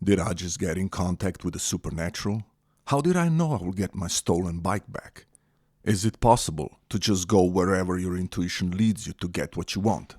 Did I just get in contact with the supernatural? How did I know I would get my stolen bike back? Is it possible to just go wherever your intuition leads you to get what you want?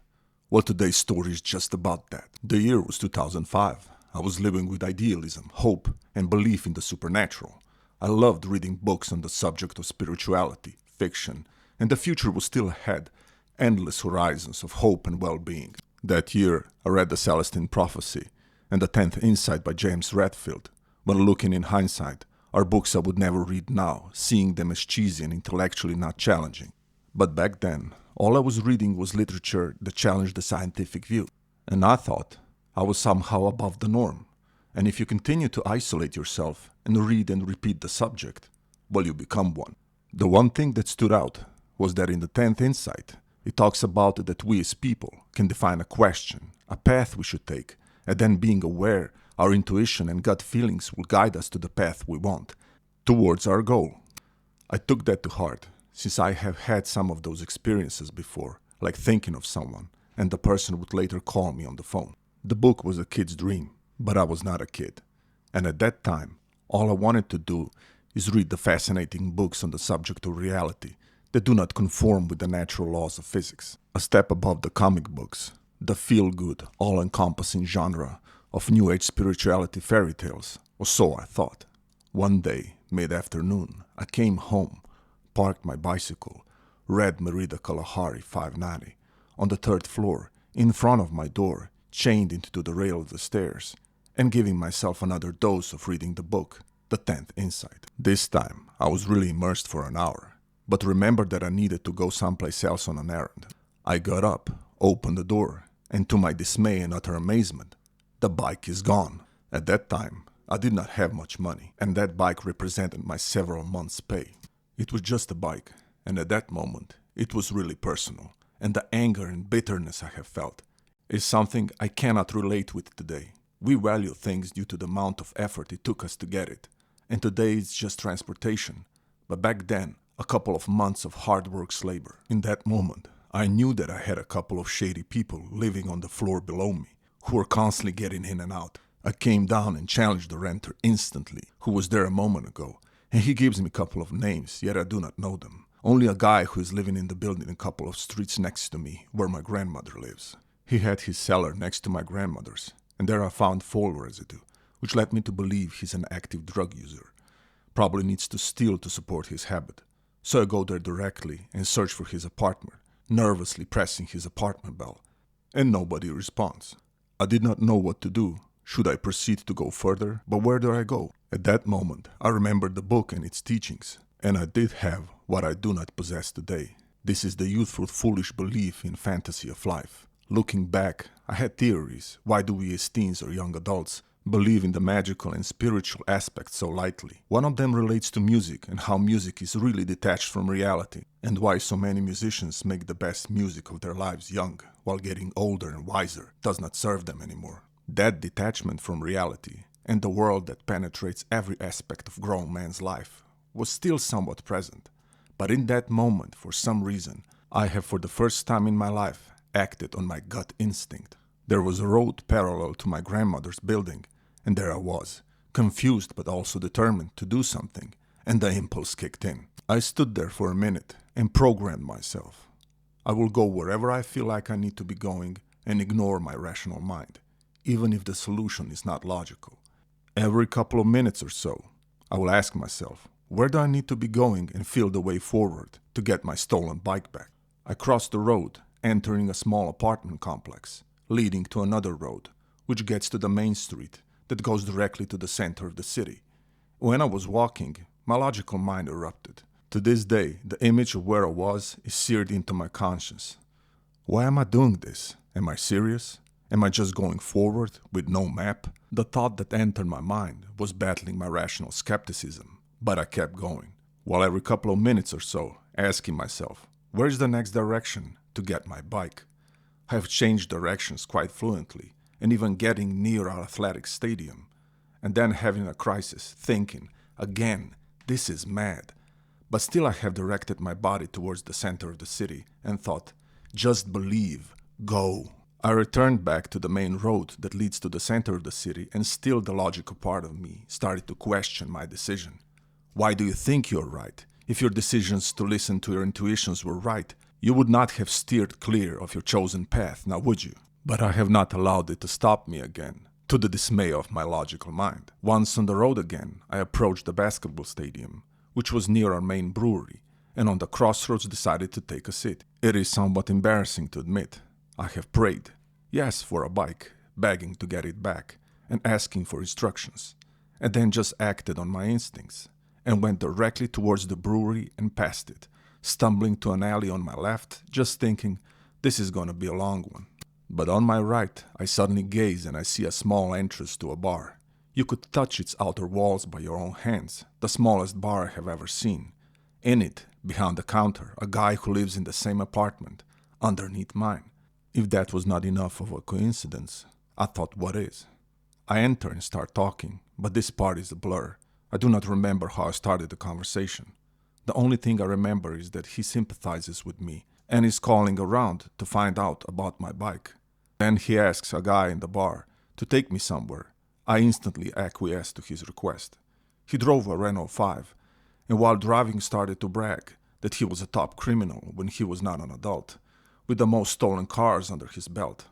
Well, today's story is just about that. The year was 2005. I was living with idealism, hope, and belief in the supernatural. I loved reading books on the subject of spirituality, fiction, and the future was still ahead, endless horizons of hope and well-being. That year, I read The Celestine Prophecy and The Tenth Insight by James Redfield. When looking in hindsight, are books I would never read now, seeing them as cheesy and intellectually not challenging. But back then, all I was reading was literature that challenged the scientific view. And I thought I was somehow above the norm. And if you continue to isolate yourself and read and repeat the subject, well, you become one. The one thing that stood out was that in The Tenth Insight, it talks about that we as people can define a question, a path we should take, and then being aware our intuition and gut feelings will guide us to the path we want, towards our goal. I took that to heart, since I have had some of those experiences before, like thinking of someone, and the person would later call me on the phone. The book was a kid's dream, but I was not a kid. And at that time, all I wanted to do is read the fascinating books on the subject of reality that do not conform with the natural laws of physics. A step above the comic books, the feel-good, all-encompassing genre of New Age spirituality fairy tales, or so I thought. One day, mid-afternoon, I came home, parked my bicycle, read Merida Kalahari 590, on the third floor, in front of my door, chained into the rail of the stairs, and giving myself another dose of reading the book, The Tenth Insight. This time, I was really immersed for an hour, but remembered that I needed to go someplace else on an errand. I got up, opened the door, and to my dismay and utter amazement, the bike is gone. At that time, I did not have much money, and that bike represented my several months' pay. It was just a bike, and at that moment, it was really personal, and the anger and bitterness I have felt is something I cannot relate with today. We value things due to the amount of effort it took us to get it, and today it's just transportation. But back then, a couple of months of hard work's labor. In that moment, I knew that I had a couple of shady people living on the floor below me, who were constantly getting in and out. I came down and challenged the renter instantly, who was there a moment ago, and he gives me a couple of names, yet I do not know them. Only a guy who is living in the building a couple of streets next to me, where my grandmother lives. He had his cellar next to my grandmother's, and there I found foul residue, which led me to believe he's an active drug user. Probably needs to steal to support his habit. So I go there directly and search for his apartment, nervously pressing his apartment bell, and nobody responds. I did not know what to do. Should I proceed to go further? But where do I go? At that moment, I remembered the book and its teachings, and I did have what I do not possess today. This is the youthful, foolish belief in fantasy of life. Looking back, I had theories. Why do we as teens or young adults believe in the magical and spiritual aspects so lightly? One of them relates to music and how music is really detached from reality, and why so many musicians make the best music of their lives young, while getting older and wiser does not serve them anymore. That detachment from reality and the world that penetrates every aspect of grown man's life was still somewhat present. But in that moment, for some reason, I have for the first time in my life acted on my gut instinct. There was a road parallel to my grandmother's building, and there I was, confused but also determined to do something, and the impulse kicked in. I stood there for a minute and programmed myself. I will go wherever I feel like I need to be going and ignore my rational mind, even if the solution is not logical. Every couple of minutes or so, I will ask myself, where do I need to be going, and feel the way forward to get my stolen bike back. I crossed the road, entering a small apartment complex, leading to another road, which gets to the main street that goes directly to the center of the city. When I was walking, my logical mind erupted. To this day, the image of where I was is seared into my conscience. Why am I doing this? Am I serious? Am I just going forward with no map? The thought that entered my mind was battling my rational skepticism, but I kept going, while every couple of minutes or so, asking myself, where's the next direction to get my bike? I have changed directions quite fluently, and even getting near our athletic stadium, and then having a crisis, thinking, again, this is mad. But still I have directed my body towards the center of the city and thought, just believe, go. I returned back to the main road that leads to the center of the city, and still the logical part of me started to question my decision. Why do you think you're right? If your decisions to listen to your intuitions were right, you would not have steered clear of your chosen path, now would you? But I have not allowed it to stop me again, to the dismay of my logical mind. Once on the road again, I approached the basketball stadium, which was near our main brewery, and on the crossroads decided to take a seat. It is somewhat embarrassing to admit. I have prayed, yes, for a bike, begging to get it back, and asking for instructions, and then just acted on my instincts, and went directly towards the brewery and past it, stumbling to an alley on my left, just thinking, this is gonna be a long one. But on my right, I suddenly gaze and I see a small entrance to a bar. You could touch its outer walls by your own hands, the smallest bar I have ever seen. In it, behind the counter, a guy who lives in the same apartment, underneath mine. If that was not enough of a coincidence, I thought, what is? I enter and start talking, but this part is a blur. I do not remember how I started the conversation. The only thing I remember is that he sympathizes with me and is calling around to find out about my bike. Then he asks a guy in the bar to take me somewhere. I instantly acquiesced to his request. He drove a Renault 5, and while driving started to brag that he was a top criminal when he was not an adult, with the most stolen cars under his belt.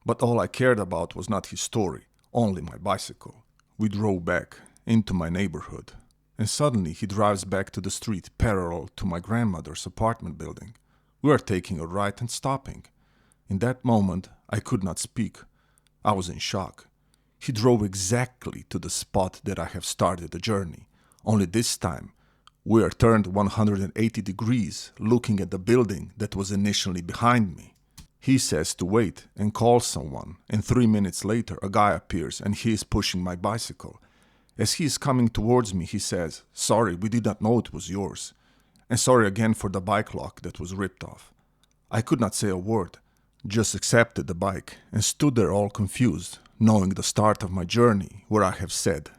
But all I cared about was not his story, only my bicycle. We drove back into my neighborhood, and suddenly he drives back to the street parallel to my grandmother's apartment building. We are taking a right and stopping. In that moment, I could not speak. I was in shock. He drove exactly to the spot that I have started the journey, only this time we are turned 180 degrees, looking at the building that was initially behind me. He says to wait and calls someone, and 3 minutes later a guy appears and he is pushing my bicycle. As he is coming towards me, he says, "Sorry, we did not know it was yours. And sorry again for the bike lock that was ripped off." I could not say a word, just accepted the bike and stood there all confused, knowing the start of my journey where I have said,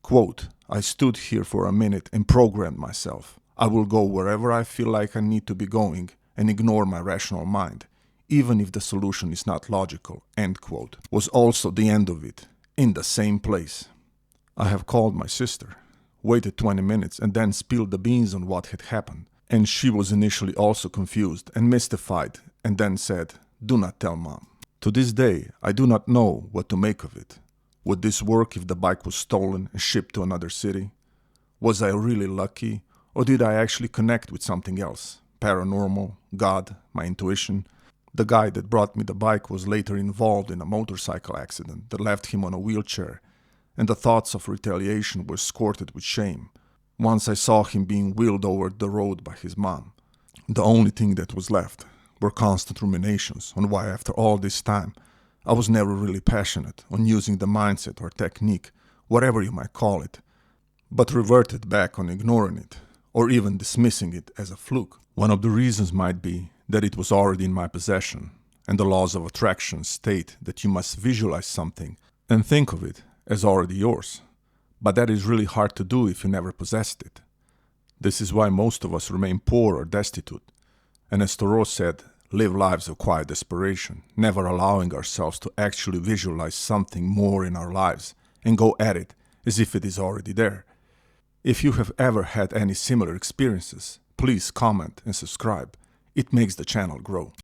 quote, "I stood here for a minute and programmed myself. I will go wherever I feel like I need to be going and ignore my rational mind, even if the solution is not logical," end quote, was also the end of it, in the same place. I have called my sister, waited 20 minutes and then spilled the beans on what had happened, and she was initially also confused and mystified and then said, "Do not tell Mom." To this day, I do not know what to make of it. Would this work if the bike was stolen and shipped to another city? Was I really lucky, or did I actually connect with something else? Paranormal, God, my intuition? The guy that brought me the bike was later involved in a motorcycle accident that left him on a wheelchair, and the thoughts of retaliation were squirted with shame. Once I saw him being wheeled over the road by his mom. The only thing that was left were constant ruminations on why after all this time I was never really passionate on using the mindset or technique, whatever you might call it, but reverted back on ignoring it, or even dismissing it as a fluke. One of the reasons might be that it was already in my possession, and the laws of attraction state that you must visualize something and think of it as already yours. But that is really hard to do if you never possessed it. This is why most of us remain poor or destitute, and as Thoreau said, live lives of quiet desperation, never allowing ourselves to actually visualize something more in our lives and go at it as if it is already there. If you have ever had any similar experiences, please comment and subscribe. It makes the channel grow.